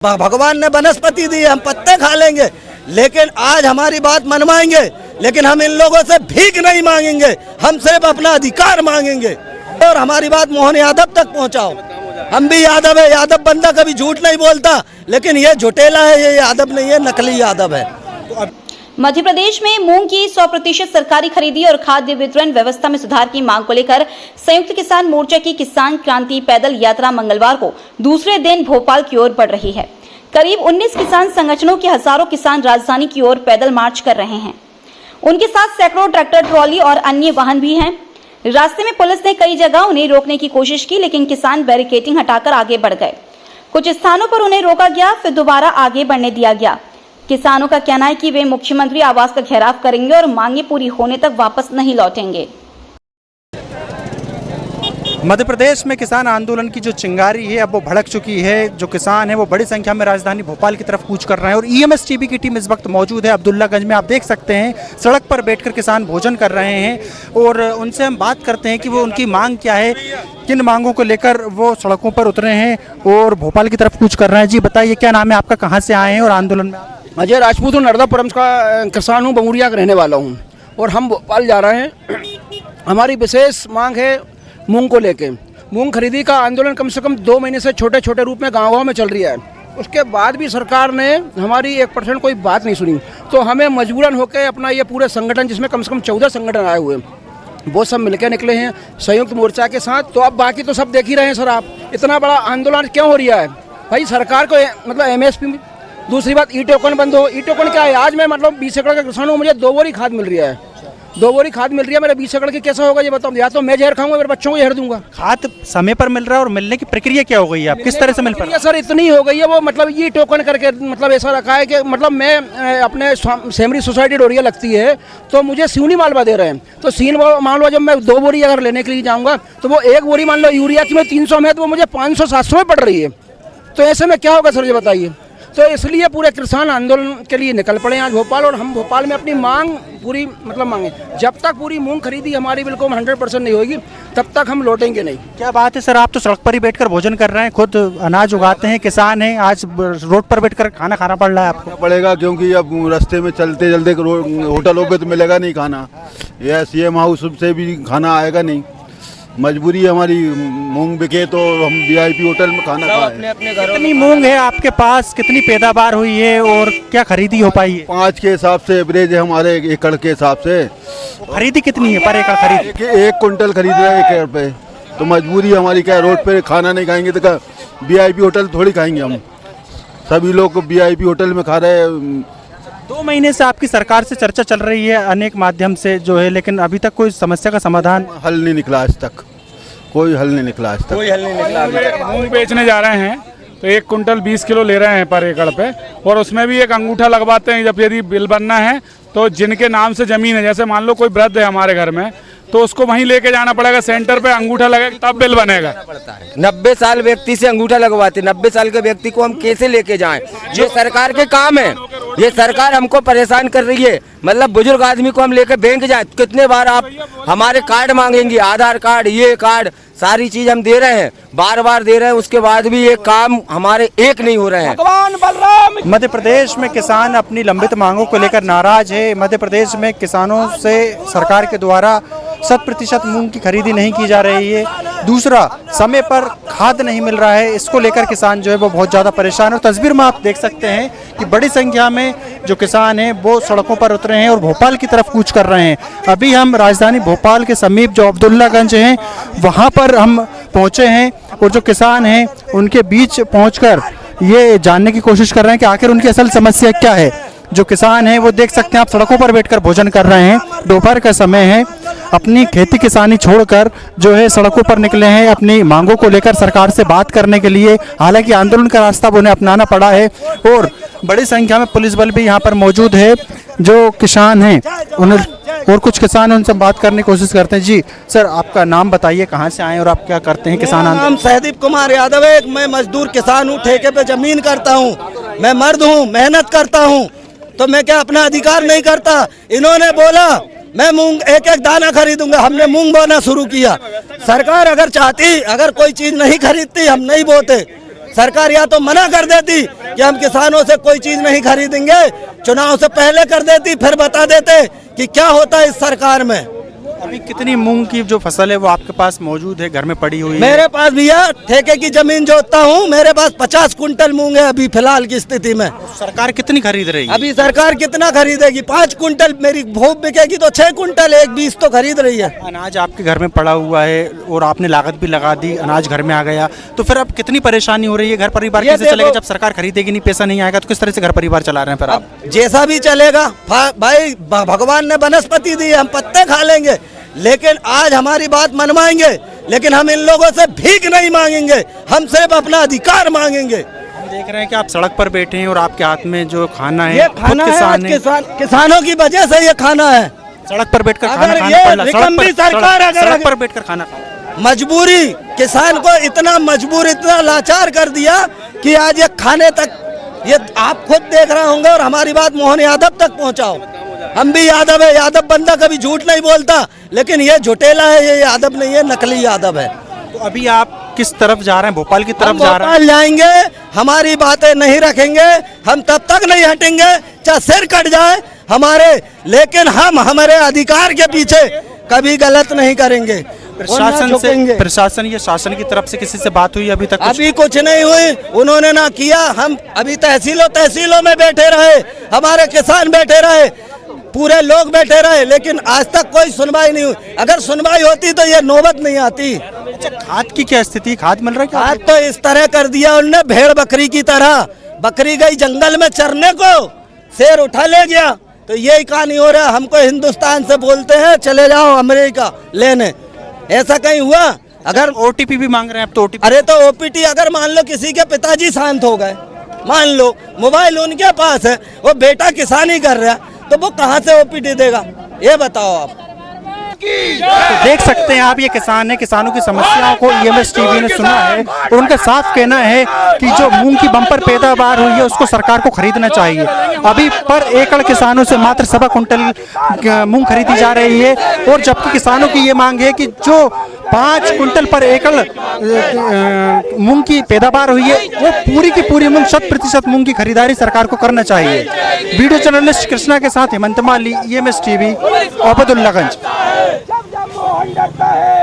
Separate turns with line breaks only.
भगवान ने वनस्पति दी है, हम पत्ते खा लेंगे, लेकिन आज हमारी बात मनवाएंगे। लेकिन हम इन लोगों से भीख नहीं मांगेंगे, हम सिर्फ अपना अधिकार मांगेंगे। और हमारी बात मोहन यादव तक पहुंचाओ। हम भी यादव है, यादव बंदा कभी झूठ नहीं बोलता, लेकिन ये झुटेला है, ये यादव नहीं है, नकली यादव है।
मध्य प्रदेश में मूंग की 100% सरकारी खरीदी और खाद्य वितरण व्यवस्था में सुधार की मांग को लेकर संयुक्त किसान मोर्चा की किसान क्रांति पैदल यात्रा मंगलवार को दूसरे दिन भोपाल की ओर बढ़ रही है। करीब 19 किसान संगठनों के हजारों किसान राजधानी की ओर पैदल मार्च कर रहे हैं। उनके साथ सैकड़ों ट्रैक्टर, ट्रॉली और अन्य वाहन भी हैं। रास्ते में पुलिस ने कई जगह उन्हें रोकने की कोशिश की, लेकिन किसान बैरिकेडिंग हटाकर आगे बढ़ गए। कुछ स्थानों पर उन्हें रोका गया, फिर दोबारा आगे बढ़ने दिया गया। किसानों का कहना है कि वे मुख्यमंत्री आवास का घेराव करेंगे और मांगे पूरी होने तक वापस नहीं लौटेंगे।
मध्य प्रदेश में किसान आंदोलन की जो चिंगारी है अब वो भड़क चुकी है। जो किसान है वो बड़ी संख्या में राजधानी भोपाल की तरफ कूच कर रहे हैं और ईएमएस टीवी की टीम इस वक्त मौजूद है अब्दुल्लागंज में। आप देख सकते हैं सड़क पर बैठकर किसान भोजन कर रहे हैं और उनसे हम बात करते हैं कि वो उनकी मांग क्या है, किन मांगों को लेकर वो सड़कों पर उतरे हैं और भोपाल की तरफ कूच कर रहे हैं। जी बताइए, क्या नाम है आपका, कहाँ से आए हैं और आंदोलन में?
अजय राजपूत हूँ, नर्मदापुरम का किसान हूँ, बमुरिया का रहने वाला हूँ और हम भोपाल जा रहे हैं। हमारी विशेष मांग है मूंग को लेके। मूंग खरीदी का आंदोलन कम से कम 2 महीने से छोटे छोटे रूप में गाँव में चल रही है। उसके बाद भी सरकार ने हमारी 1% कोई बात नहीं सुनी, तो हमें मजबूरन होकर अपना ये पूरे संगठन, जिसमें कम से कम 14 संगठन आए हुए हैं, वो सब मिलकर निकले हैं संयुक्त मोर्चा के साथ। तो अब बाकी तो सब देख ही रहे हैं सर, आप इतना बड़ा आंदोलन क्यों हो रहा है भाई? सरकार को मतलब MSP, दूसरी बात ई टोकन बंद हो। ई टोकन क्या है? आज मैं मतलब 20 एकड़ का किसान हूँ, मुझे 2 बोरी खाद मिल रही है, 2 बोरी खाद मिल रही है। मेरे 20 एकड़ की कैसा होगा ये बताओ? या तो मैं जहर खाऊंगा, मेरे बच्चों को जहर दूंगा।
खाद समय पर मिल रहा है और मिलने की प्रक्रिया क्या हो गई है? आप किस तरह से मिल पा रही है?
सर इतनी हो गई है, वो मतलब ई टोकन करके मतलब ऐसा रखा है कि मतलब मैं अपने सेमरी सोसाइटी डोरिया लगती है तो मुझे सिवनी मालवा दे रहे हैं। तो सीन मान लो जब मैं 2 बोरी अगर लेने के लिए जाऊँगा तो वो 1 बोरी मान लो यूरिया की मैं 300 में, तो वो मुझे 500-700 में पड़ रही है। तो ऐसे में क्या होगा सर ये बताइए? तो इसलिए पूरे किसान आंदोलन के लिए निकल पड़े आज भोपाल। और हम भोपाल में अपनी मांग पूरी मतलब मांगे, जब तक पूरी मूंग खरीदी हमारी बिल्कुल 100% नहीं होगी तब तक हम लौटेंगे नहीं।
क्या बात है सर, आप तो सड़क पर ही बैठकर भोजन कर रहे हैं, खुद अनाज उगाते हैं, किसान हैं, आज रोड पर बैठकर खाना खाना पड़ रहा है आपको?
पड़ेगा, क्योंकि अब रास्ते में चलते चलते होटलों पे तो मिलेगा नहीं खाना, या CM हाउस से भी खाना आएगा नहीं। मजबूरी हमारी, मूंग बिके तो हम VIP होटल में खाना खाएं।
कितनी मूंग है आपके पास, कितनी पैदावार हुई है और क्या खरीदी हो पाई है?
5 के हिसाब से एवरेज है हमारे एकड़ के हिसाब से।
खरीदी कितनी है पर एकड़ खरीद?
1 कुंटल खरीद रहे हैं एकड़ पे। तो मजबूरी हमारी क्या, रोड पे खाना नहीं खाएंगे तो VIP होटल थोड़ी खाएंगे हम? सभी लोग VIP होटल में खा रहे हैं।
2 महीने से आपकी सरकार से चर्चा चल रही है अनेक माध्यम से जो है, लेकिन अभी तक कोई समस्या का समाधान
हल नहीं निकला आज तक, कोई हल नहीं निकला आज तक।
कोई हल नहीं निकला।
मूंग बेचने जा रहे हैं तो 1 कुंटल 20 किलो ले रहे हैं पर एकड़ पे, और उसमें भी एक अंगूठा लगवाते हैं जब यदि बिल बनना है तो जिनके नाम से जमीन है, जैसे मान लो कोई वृद्ध है हमारे घर में, तो उसको वहीं लेके जाना पड़ेगा सेंटर पे, अंगूठा लगेगा तब बिल बनेगा।
90 साल व्यक्ति से अंगूठा लगवाते, 90 साल के व्यक्ति को हम कैसे लेके जाएं? ये सरकार के काम है, ये सरकार हमको परेशान कर रही है। मतलब बुजुर्ग आदमी को हम लेकर बैंक जाए, कितने बार आप हमारे कार्ड मांगेंगे, आधार कार्ड, ये कार्ड, सारी चीज हम दे रहे हैं, बार बार दे रहे हैं, उसके बाद भी ये काम हमारे एक नहीं हो रहे हैं।
मध्य प्रदेश में किसान अपनी लंबित मांगों को लेकर नाराज है। मध्य प्रदेश में किसानों से सरकार के द्वारा 100% मूंग की खरीदी नहीं की जा रही है। दूसरा, समय पर खाद नहीं मिल रहा है, इसको लेकर किसान जो है वो बहुत ज़्यादा परेशान है। तस्वीर में आप देख सकते हैं कि बड़ी संख्या में जो किसान हैं वो सड़कों पर उतरे हैं और भोपाल की तरफ कूच कर रहे हैं। अभी हम राजधानी भोपाल के समीप जो अब्दुल्लागंज हैं वहाँ पर हम पहुँचे हैं और जो किसान हैं उनके बीच पहुँचकर ये जानने की कोशिश कर रहे हैं कि आखिर उनकी असल समस्या क्या है। जो किसान हैं वो देख सकते हैं आप सड़कों पर बैठकर भोजन कर रहे हैं, दोपहर का समय है, अपनी खेती किसानी छोड़कर जो है सड़कों पर निकले हैं अपनी मांगों को लेकर सरकार से बात करने के लिए। हालांकि आंदोलन का रास्ता उन्हें अपनाना पड़ा है और बड़ी संख्या में पुलिस बल भी यहाँ पर मौजूद है। जो किसान हैं उन्हें और कुछ किसान उनसे बात करने की कोशिश करते हैं। जी सर, आपका नाम बताइए, कहाँ से आए और आप क्या करते हैं किसान आंदोलन?
नाम सहदीप कुमार यादव है, मैं मजदूर किसान हूँ, ठेके पे जमीन करता हूँ, मैं मर्द हूँ, मेहनत करता हूँ, तो मैं क्या अपना अधिकार नहीं करता? इन्होंने बोला मैं मूंग 1-1 दाना खरीदूंगा, हमने मूंग बोना शुरू किया। सरकार अगर चाहती, अगर कोई चीज नहीं खरीदती हम नहीं बोते, सरकार या तो मना कर देती कि हम किसानों से कोई चीज नहीं खरीदेंगे, चुनाव से पहले कर देती, फिर बता देते कि क्या होता है इस सरकार में।
अभी कितनी मूंग की जो फसल है वो आपके पास मौजूद है, घर में पड़ी हुई है?
मेरे पास भैया ठेके की जमीन जोतता हूँ, मेरे पास 50 कुंटल मूंग है अभी फिलहाल की स्थिति में।
सरकार कितनी खरीद रही है?
अभी सरकार कितना खरीदेगी? 5 कुंटल मेरी भूप बिकेगी तो 6 कुंटल, 1 तो खरीद रही है।
अनाज आपके घर में पड़ा हुआ है और आपने लागत भी लगा दी, अनाज घर में आ गया, तो फिर अब कितनी परेशानी हो रही है? घर परिवार
ये
कैसे चलेगा
देखो-
जब सरकार खरीदेगी नहीं, पैसा नहीं आएगा तो किस तरह से घर परिवार चला रहे हैं फिर आप?
जैसा भी चलेगा भाई, भगवान ने वनस्पति दी है, हम पत्ते खा लेंगे, लेकिन आज हमारी बात मनवाएंगे, लेकिन हम इन लोगों से भीख नहीं मांगेंगे, हम सिर्फ अपना अधिकार मांगेंगे।
हम देख रहे हैं कि आप सड़क पर बैठे हैं और आपके हाथ में जो खाना है,
ये
खुद
खाना है, आज किसानों की वजह से ये खाना है।
सड़क पर बैठकर
अगर
खाना
ये
खाना पड़ रहा है,
निकम्मी सरकार अगर-
सड़क पर बैठकर खाना खाना।
मजबूरी, किसान को इतना मजबूर, इतना लाचार कर दिया कि आज ये खाने तक, ये आप खुद देख रहे होंगे, और हमारी बात मोहन यादव तक पहुंचाओ। हम भी यादव है, यादव बंदा कभी झूठ नहीं बोलता, लेकिन ये झुटेला है, ये यादव नहीं है, नकली यादव है।
तो अभी आप किस तरफ जा रहे हैं? भोपाल की तरफ
हम
जा रहे हैं?
भोपाल जाएंगे, हमारी बातें नहीं रखेंगे, हम तब तक नहीं हटेंगे चाहे सिर कट जाए हमारे, लेकिन हम हमारे अधिकार के पीछे कभी गलत नहीं करेंगे।
प्रशासन या शासन की तरफ से किसी से बात हुई अभी तक?
अभी कुछ नहीं हुई, उन्होंने ना किया। हम अभी तहसीलों में बैठे रहे, हमारे किसान बैठे रहे, पूरे लोग बैठे रहे, लेकिन आज तक कोई सुनवाई नहीं हुई। अगर सुनवाई होती तो ये नौबत नहीं आती।
अच्छा, खाद की क्या स्थिति? खाद मिल रहा है क्या?
आज तो इस तरह कर दिया उन्होंने, भेड़ बकरी की तरह। बकरी गई जंगल में चरने को, शेर उठा ले गया, तो यही कहानी हो रहा है। हमको हिंदुस्तान से बोलते हैं चले जाओ अमेरिका लेने, ऐसा कहीं हुआ? अगर
ओटीपी भी मांग रहे हैं अब तो। ओटीपी
अरे तो ओपीटी, अगर मान लो किसी के पिताजी शांत हो गए, मान लो मोबाइल उनके पास है, वो बेटा किसानी कर रहा है, तो वो कहाँ से ओपीटी देगा? ये बताओ आप।
तो देख सकते हैं आप, ये किसान है, किसानों की समस्याओं को ईएमएस टीवी ने सुना है और उनका साफ कहना है कि जो मूंग की बम्पर पैदावार हुई है उसको सरकार को खरीदना चाहिए। अभी पर एकड़ किसानों से मात्र 1.25 कुंटल मूंग खरीदी जा रही है, और जबकि किसानों की ये मांग है कि जो 5 कुंटल पर एकड़ मूंग की पैदावार हुई है वो पूरी की पूरी मूंग 100% मूंग की खरीदारी सरकार को करना चाहिए। वीडियो जर्नलिस्ट कृष्णा के साथ हेमंत माली, ईएमएस टीवी, ओबेदुल्लागंज।
जब जब मोहन डरता है